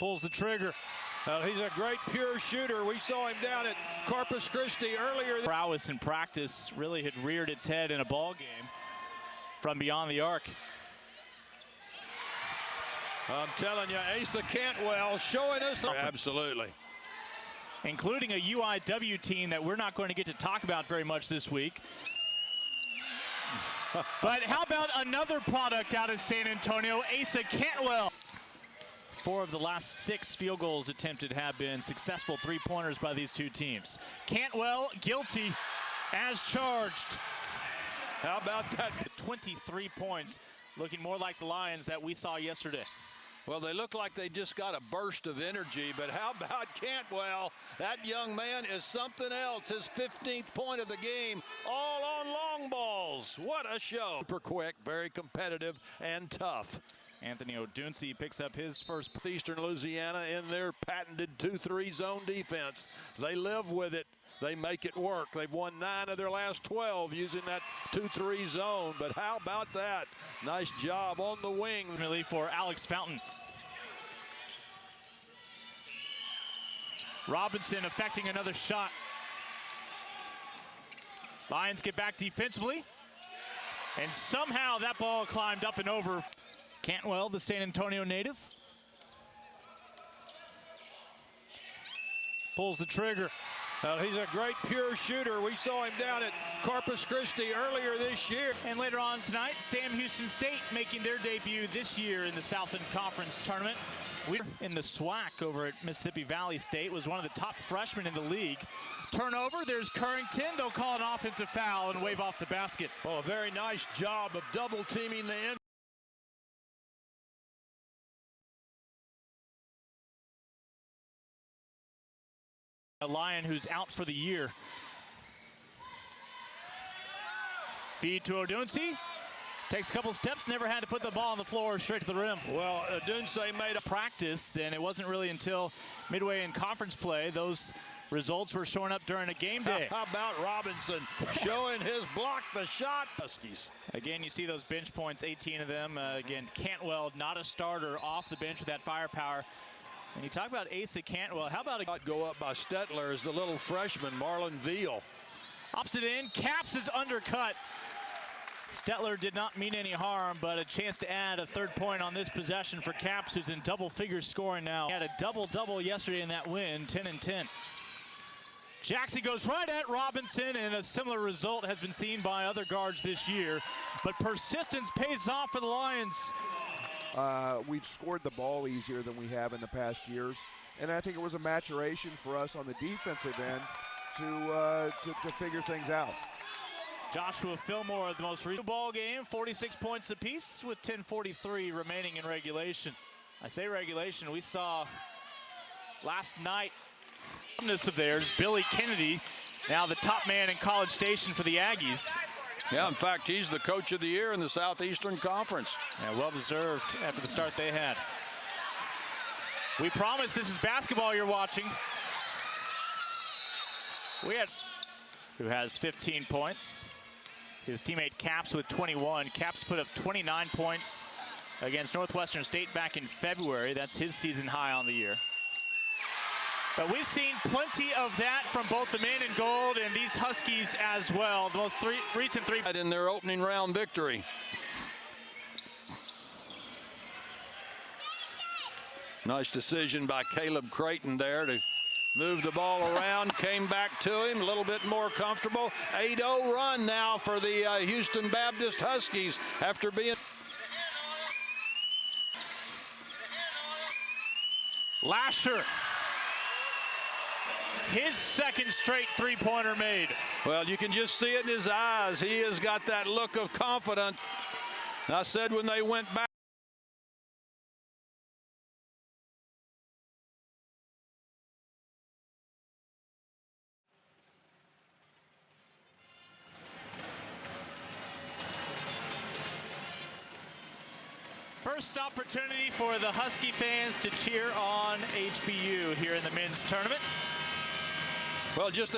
Pulls the trigger. He's a great pure shooter. We saw him down at Corpus Christi earlier. Prowess in practice really had reared its head in a ball game from beyond the arc. I'm telling you, Asa Cantwell showing us. Absolutely. Including a UIW team that we're not going to get to talk about very much this week. But how about another product out of San Antonio, Asa Cantwell? 4 of the last 6 field goals attempted have been successful three-pointers by these two teams. Cantwell guilty as charged. How about that? 23 points, looking more like the Lions that we saw yesterday. Well, they look like they just got a burst of energy, but how about Cantwell? That young man is something else. His 15th point of the game, all on long balls. What a show. Super quick, very competitive, and tough. Anthony Odunsi picks up his first. Southeastern Louisiana in their patented 2-3 zone defense. They live with it. They make it work. They've won 9 of their last 12 using that 2-3 zone. But how about that? Nice job on the wing. Really for Alex Fountain. Robinson affecting another shot. Lions get back defensively. And somehow that ball climbed up and over. Cantwell, the San Antonio native. Pulls the trigger. He's a great pure shooter. We saw him down at Corpus Christi earlier this year. And later on tonight, Sam Houston State making their debut this year in the Southland Conference Tournament. We're in the SWAC over at Mississippi Valley State, was one of the top freshmen in the league. Turnover, there's Currington. They'll call an offensive foul and wave off the basket. Oh, a very nice job of double teaming the end. A Lion who's out for the year. Feed to Odunsi. Takes a couple steps, never had to put the ball on the floor, straight to the rim. Well, Odunsi made a practice, and it wasn't really until midway in conference play those results were showing up during a game day. How about Robinson showing his block the shot? Huskies. Again, you see those bench points, 18 of them. Again, Cantwell, not a starter, off the bench with that firepower. And you talk about Asa Cantwell, how about a go up by Stetler as the little freshman, Marlon Veal. Opposite end, Capps is undercut. Stetler did not mean any harm, but a chance to add a third point on this possession for Capps, who's in double figures scoring now. He had a double-double yesterday in that win, 10 and 10. Jackson goes right at Robinson, and a similar result has been seen by other guards this year. But persistence pays off for the Lions. We've scored the ball easier than we have in the past years, and I think it was a maturation for us on the defensive end to figure things out. Joshua Fillmore, the most recent ball game, 46 points apiece with 10:43 remaining in regulation. I say regulation, we saw last night of theirs, Billy Kennedy, now the top man in College Station for the Aggies. Yeah, in fact, he's the coach of the year in the Southeastern Conference. Yeah, well deserved after the start they had. We promise this is basketball you're watching. Who has 15 points. His teammate Capps with 21. Capps put up 29 points against Northwestern State back in February. That's his season high on the year. But we've seen plenty of that from both the men in gold and these Huskies as well. The most recent three in their opening round victory. Nice decision by Caleb Creighton there to move the ball around, came back to him, a little bit more comfortable. 8-0 run now for the Houston Baptist Huskies after being... Lasher. His second straight three-pointer made. Well, you can just see it in his eyes. He has got that look of confidence. I said when they went back. First opportunity for the Husky fans to cheer on HBU here in the men's tournament. Well, just a